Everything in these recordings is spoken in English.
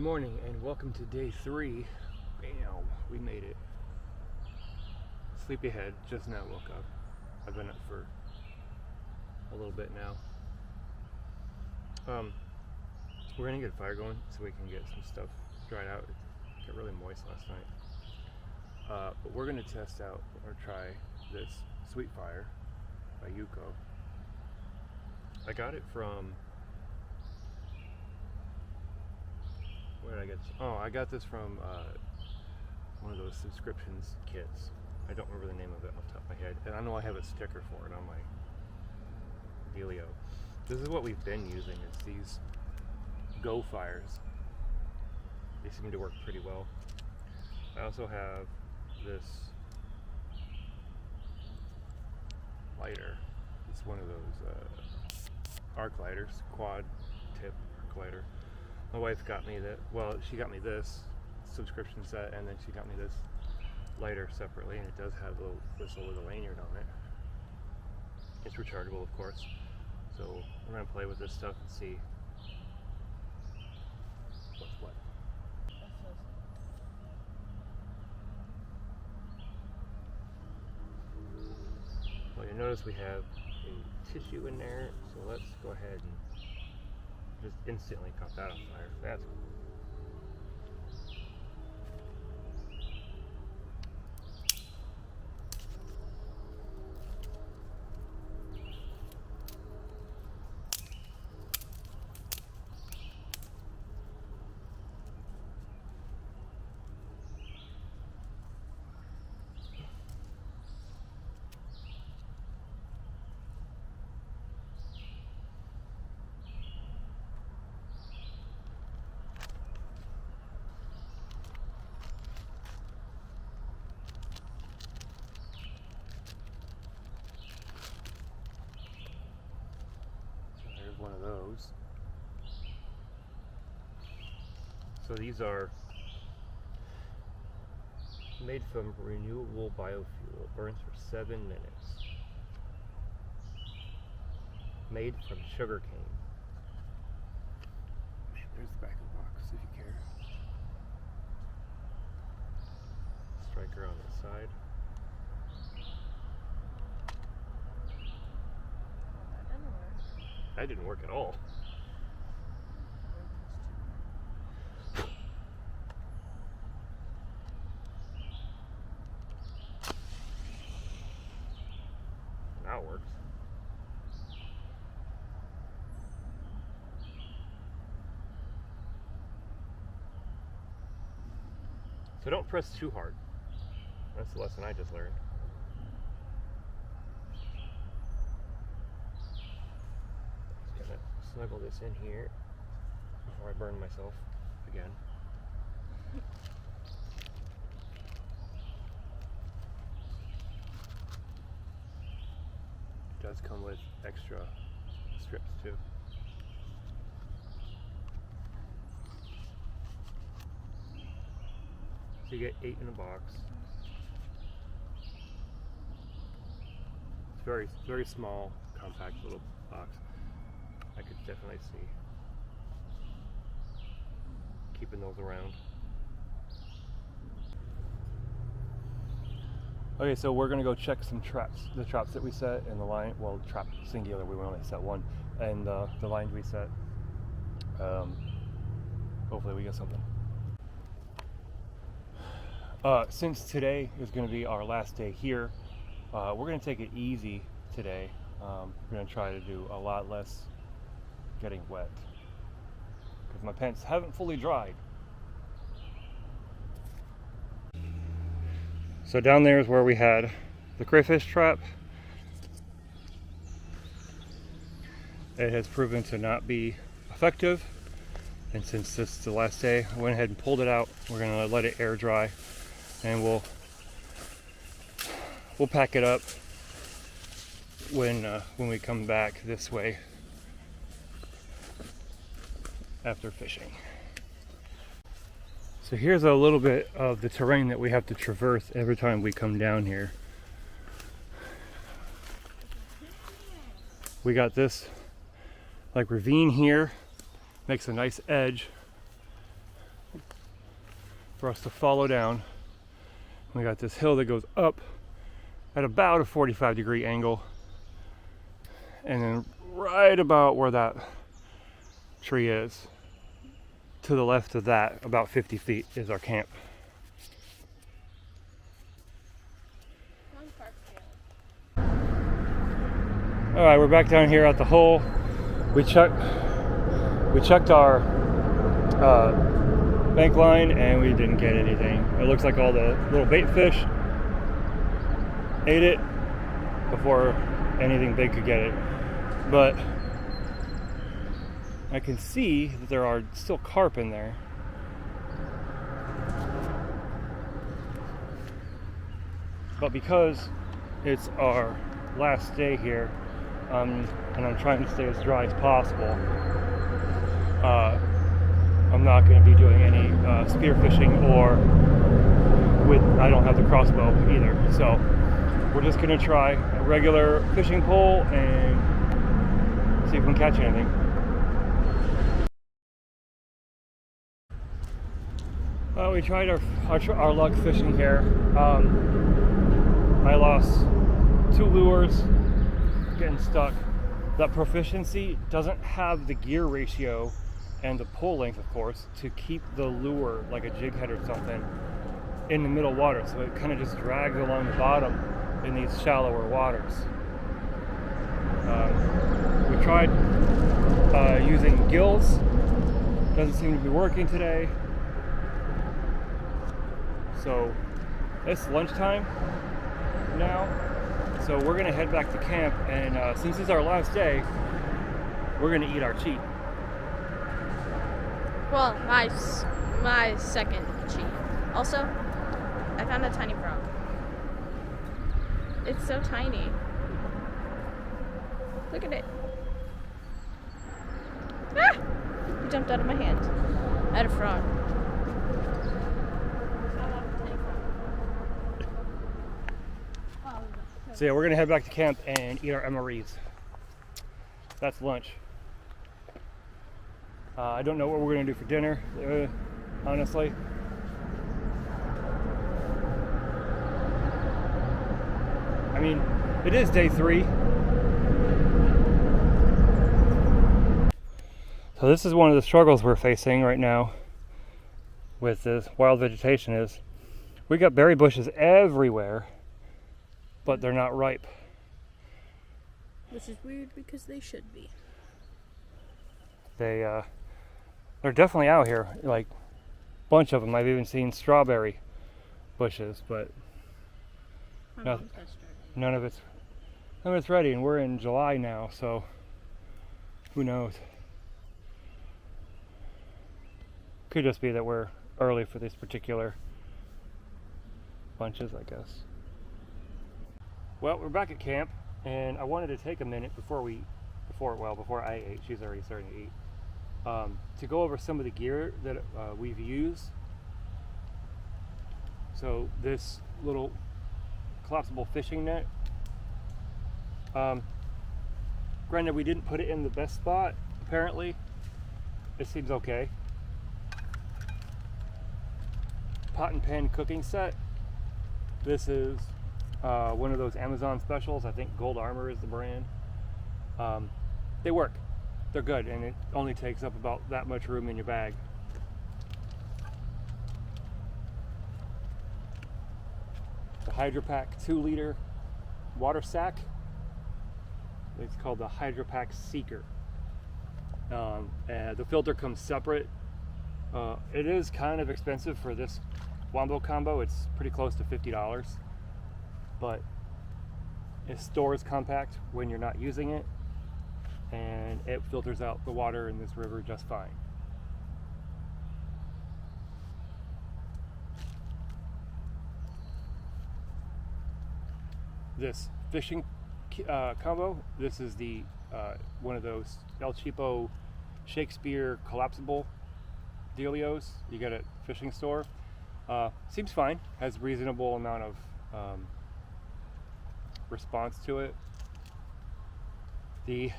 morning and welcome to day 3. Bam, we made it. Sleepyhead just now woke up. I've been up for a little bit now. We're gonna get a fire going so we can get some stuff dried out. It got really moist last night. But we're gonna test out or try this Sweet Fire by Yuko. I got it from, where did I get this? Oh, I got this from one of those subscriptions kits. I don't remember the name of it off the top of my head. And I know I have a sticker for it on my dealio. This is what we've been using, is these Go Fires. They seem to work pretty well. I also have this lighter. It's one of those arc lighters, quad tip arc lighter. My wife got me that, well, she got me this subscription set, and then she got me this lighter separately, and it does have a little whistle with a lanyard on it. It's rechargeable, of course. So we're gonna play with this stuff and see what's what. Well, you notice we have a tissue in there, so let's go ahead and just instantly caught that on fire. That's cool. One of those. So these are made from renewable biofuel, burns for 7 minutes. Made from sugar cane. There's the back of the box if you care. Striker on the side. That didn't work at all. Now it works. So don't press too hard. That's the lesson I just learned. Snuggle this in here before I burn myself again. It does come with extra strips too. So you get 8 in a box. It's very small, compact little box. I could definitely see keeping those around. Okay, so we're gonna go check some traps. The traps that we set and the line, well, trap singular, we only set one, and the lines we set. Hopefully we get something. Since today is gonna be our last day here, we're gonna take it easy today. We're gonna try to do a lot less getting wet because my pants haven't fully dried. So down there is where we had the crayfish trap. It has proven to not be effective, and since this is the last day, I went ahead and pulled it out. We're gonna let it air dry, and we'll pack it up when we come back this way after fishing. So here's a little bit of the terrain that we have to traverse every time we come down here. We got this like ravine here, makes a nice edge for us to follow down. We got this hill that goes up at about a 45-degree angle, and then right about where that tree is, to the left of that, about 50 feet, is our camp. All right, we're back down here at the hole. We checked our bank line and we didn't get anything. It looks like all the little bait fish ate it before anything big could get it. But I can see that there are still carp in there. But because it's our last day here, and I'm trying to stay as dry as possible, I'm not going to be doing any spear fishing, or I don't have the crossbow either. So we're just going to try a regular fishing pole and see if we can catch anything. Well, we tried our luck fishing here. I lost 2 lures getting stuck. That Proficiency doesn't have the gear ratio and the pull length, of course, to keep the lure, like a jig head or something, in the middle water. So it kind of just drags along the bottom in these shallower waters. We tried using gills. Doesn't seem to be working today. So it's lunchtime now. So we're gonna head back to camp, and since it's our last day, we're gonna eat our cheat. Well, my second cheat. Also, I found a tiny frog. It's so tiny. Look at it. Ah! It jumped out of my hand. I had a frog. So yeah, we're gonna head back to camp and eat our MREs. That's lunch. I don't know what we're gonna do for dinner, honestly. I mean, it is day 3. So this is one of the struggles we're facing right now with this wild vegetation is we got berry bushes everywhere, but they're not ripe. Which is weird because they should be. They're definitely out here, like a bunch of them. I've even seen strawberry bushes, but none of it's ready, and we're in July now, so who knows? Could just be that we're early for these particular bunches, I guess. Well, we're back at camp, and I wanted to take a minute before I ate. She's already starting to eat. To go over some of the gear that we've used. So this little collapsible fishing net. Granted, we didn't put it in the best spot. Apparently, it seems okay. Pot and pan cooking set. This is one of those Amazon specials. I think Gold Armor is the brand. They work. They're good, and it only takes up about that much room in your bag. The HydroPack 2-liter water sack. It's called the HydroPack Seeker. And the filter comes separate. It is kind of expensive for this Wombo combo. It's pretty close to $50, but it stores compact when you're not using it, and it filters out the water in this river just fine. This fishing combo, this is the one of those El Cheapo Shakespeare collapsible dealios you get at fishing store. Seems fine, has reasonable amount of response to it. The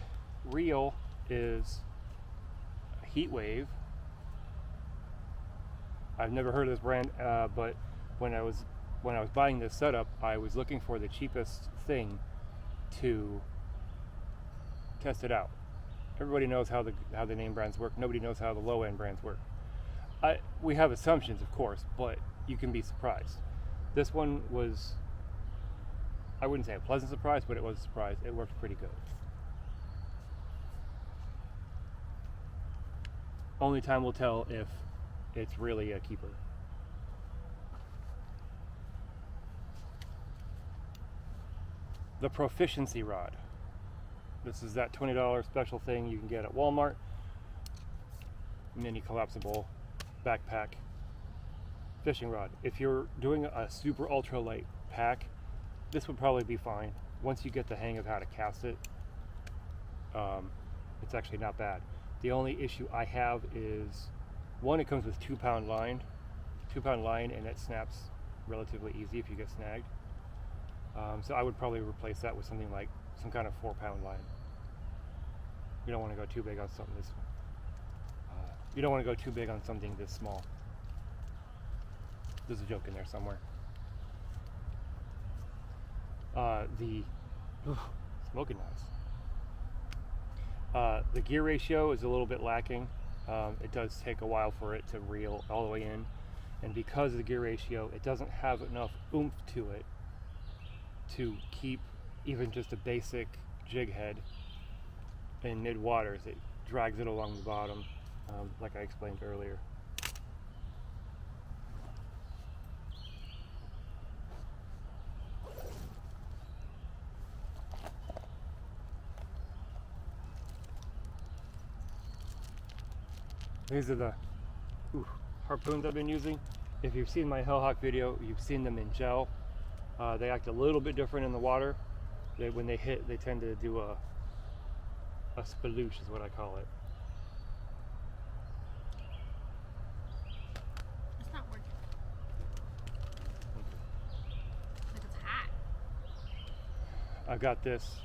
reel is a Heat Wave, I've never heard of this brand, but when I was buying this setup, I was looking for the cheapest thing to test it out. Everybody knows how the name brands work. Nobody knows how the low end brands work. We have assumptions, of course, but you can be surprised. This one was, I wouldn't say a pleasant surprise, but it was a surprise. It worked pretty good. Only time will tell if it's really a keeper. The Proficiency Rod. This is that $20 special thing you can get at Walmart. Mini collapsible backpack fishing rod. If you're doing a super ultra light pack, this would probably be fine. Once you get the hang of how to cast it, it's actually not bad. The only issue I have is, one, it comes with 2-pound line, and it snaps relatively easy if you get snagged. So I would probably replace that with something like some kind of 4-pound line. You don't want to go too big on something this. You don't want to go too big on something this small. There's a joke in there somewhere. Smoking knives. The gear ratio is a little bit lacking. It does take a while for it to reel all the way in, and because of the gear ratio, it doesn't have enough oomph to it to keep even just a basic jig head in mid waters. It drags it along the bottom, like I explained earlier. These are the harpoons I've been using. If you've seen my Hellhawk video, you've seen them in gel. They act a little bit different in the water. When they hit, they tend to do a sploosh is what I call it. It's not working. Like it's hot. I've got this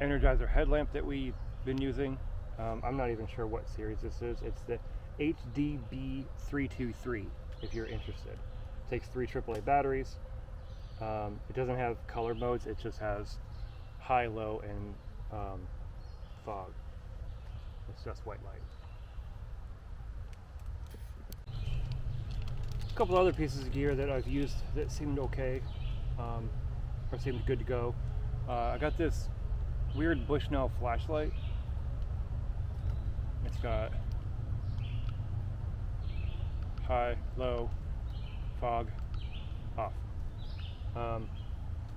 Energizer headlamp that we've been using. I'm not even sure what series this is. It's the HDB323 if you're interested. It takes 3 AAA batteries. It doesn't have color modes, it just has high, low, and fog. It's just white light. A couple other pieces of gear that I've used that seemed okay, or seemed good to go. I got this weird Bushnell flashlight. It's got high, low, fog, off.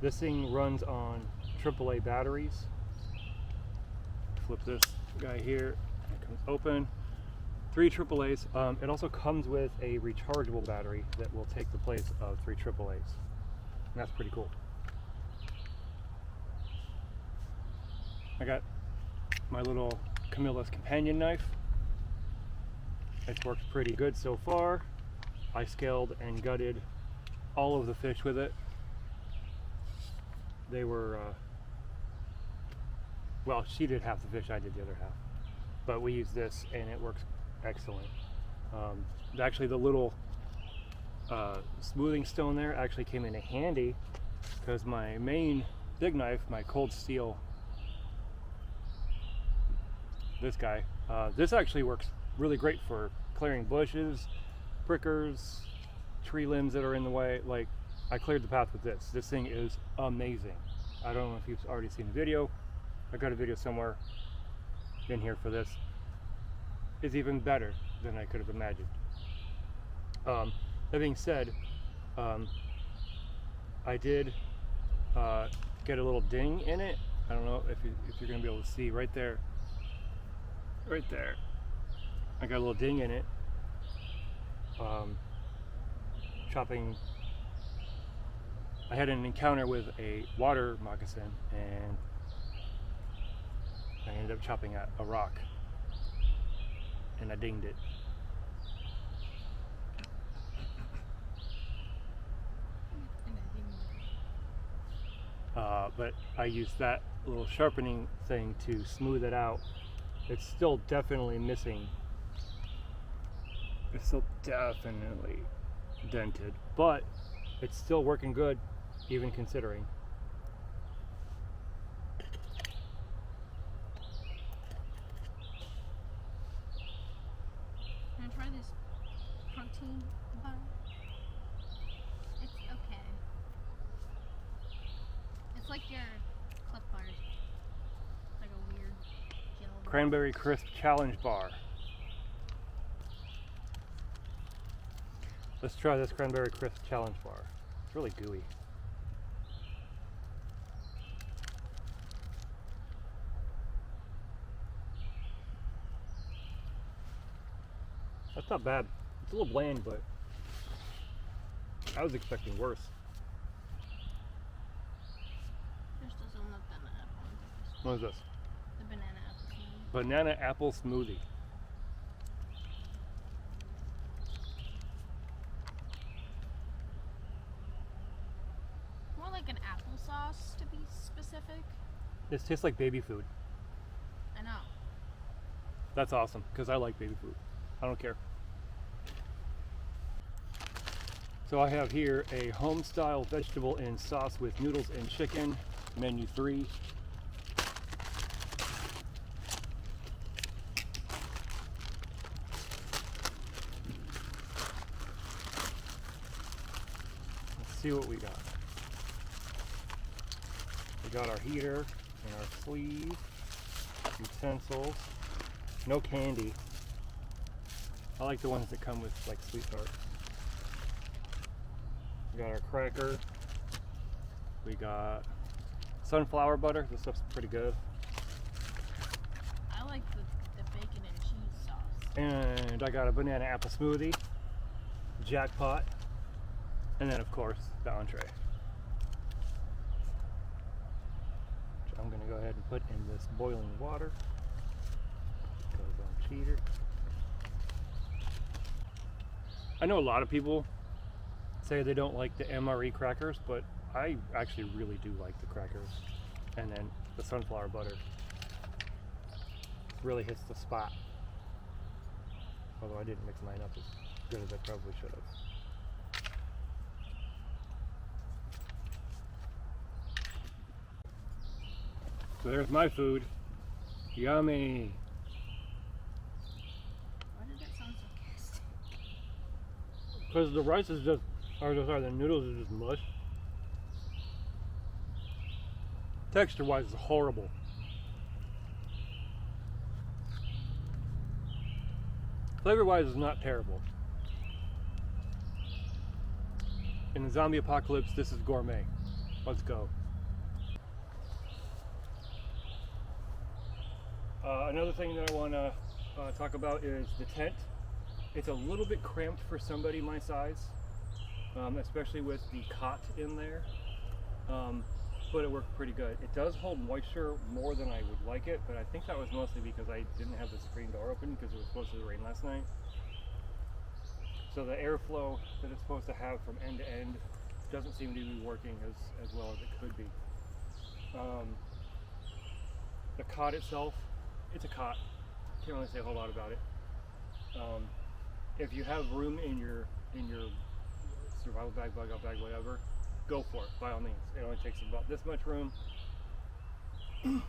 This thing runs on AAA batteries. Flip this guy here, it comes open. 3 AAAs. It also comes with a rechargeable battery that will take the place of 3 AAAs. And that's pretty cool. I got my little Camilla's companion knife. It's worked pretty good so far. I scaled and gutted all of the fish with it. They were, well, she did half the fish, I did the other half. But we used this and it works excellent. Actually, the little smoothing stone there actually came in handy because my main big knife, my Cold Steel, this guy, this actually works really great for clearing bushes, prickers, tree limbs that are in the way. Like, I cleared the path with this. This thing is amazing. I don't know if you've already seen the video. I got a video somewhere in here for this. It's even better than I could have imagined. That being said, I did get a little ding in it. I don't know if you're going to be able to see right there. Right there. I got a little ding in it. Chopping. I had an encounter with a water moccasin and I ended up chopping at a rock and I dinged it. But I used that little sharpening thing to smooth it out. It's still definitely missing. It's still definitely dented, but it's still working good, even considering. Can I try this protein bar? It's okay. It's like your Clif bars. It's like a weird gel. Cranberry Crisp Challenge Bar. Let's try this Cranberry Crisp Challenge Bar. It's really gooey. That's not bad. It's a little bland, but I was expecting worse. There's this one with banana apple. What is this? The banana apple smoothie. Banana apple smoothie. More like an applesauce to be specific. This tastes like baby food. I know. That's awesome, because I like baby food. I don't care. So I have here a home-style vegetable and sauce with noodles and chicken, menu 3. Let's see what we got. We got our heater and our sleeve, utensils, no candy. I like the ones that come with like sweet tarts. We got our cracker. We got sunflower butter. This stuff's pretty good. I like the bacon and cheese sauce. And I got a banana apple smoothie, jackpot, and then of course the entree. Which I'm gonna go ahead and put in this boiling water. Goes on cheater. I know a lot of people say they don't like the MRE crackers, but I actually really do like the crackers. And then the sunflower butter really hits the spot. Although I didn't mix mine up as good as I probably should have. So there's my food. Yummy. Why did that sound sarcastic? Because the rice is just, or sorry, the noodles are just mush. Texture wise, it's horrible. Flavor wise, it's not terrible. In the zombie apocalypse, this is gourmet. Let's go. Another thing that I want to talk about is the tent. It's a little bit cramped for somebody my size, especially with the cot in there, but it worked pretty good. It does hold moisture more than I would like it, but I think that was mostly because I didn't have the screen door open because it was supposed to rain last night. So the airflow that it's supposed to have from end to end doesn't seem to be working as well as it could be. The cot itself, it's a cot. Can't really say a whole lot about it. If you have room in your survival bag, bug out bag, whatever, go for it by all means. It only takes about this much room. And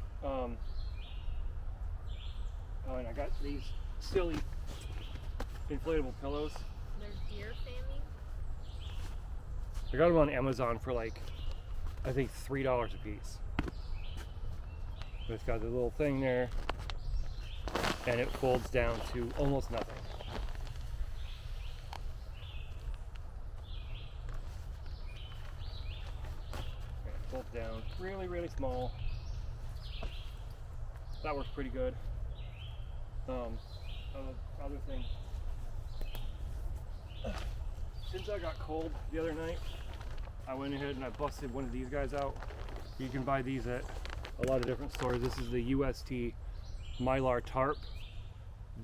I got these silly inflatable pillows. They're deer family. I got them on Amazon for like, I think $3 a piece. It's got the little thing there, and it folds down to almost nothing. And it folds down really, really small. That works pretty good. Other thing, since I got cold the other night, I went ahead and I busted one of these guys out. You can buy these at a lot of different stores. This is the UST Mylar tarp.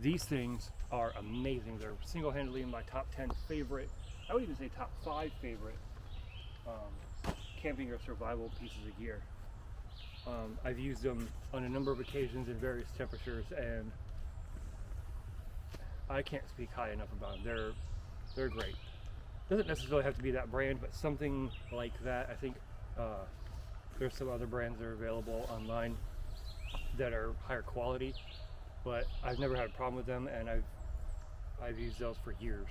These things are amazing. They're single-handedly in my top 10 favorite, I would even say top 5 favorite camping or survival pieces of gear. I've used them on a number of occasions in various temperatures, and I can't speak high enough about them. They're great. doesn't necessarily have to be that brand, but something like that. I think there's some other brands that are available online that are higher quality, but I've never had a problem with them, and I've used those for years.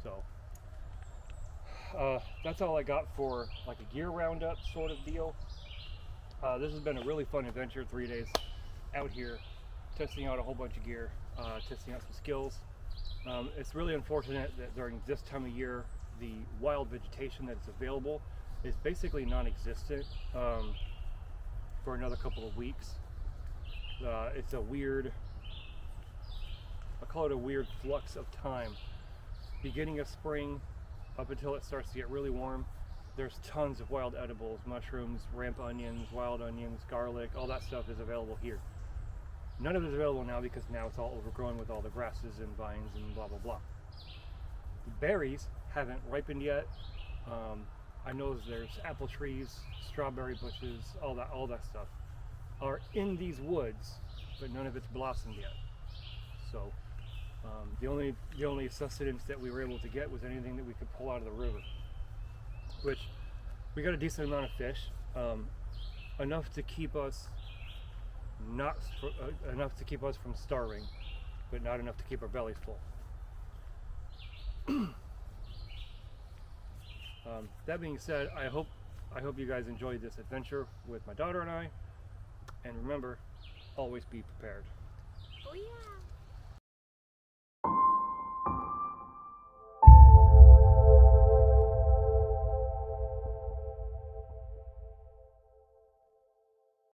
So that's all I got for like a gear roundup sort of deal. This has been a really fun adventure, 3 days out here testing out a whole bunch of gear, testing out some skills. It's really unfortunate that during this time of year the wild vegetation that is available is basically non-existent for another couple of weeks. It's a weird, I call it a weird flux of time. Beginning of spring up until it starts to get really warm, there's tons of wild edibles, mushrooms, ramp onions, wild onions, garlic, all that stuff is available here. None of it is available now because now it's all overgrown with all the grasses and vines and blah blah blah. The berries haven't ripened yet. I know there's apple trees, strawberry bushes, all that stuff are in these woods, but none of it's blossomed yet. So the only sustenance that we were able to get was anything that we could pull out of the river, which we got a decent amount of fish, enough to keep us from starving, but not enough to keep our bellies full. That being said, I hope you guys enjoyed this adventure with my daughter and I, and remember, always be prepared. Oh yeah.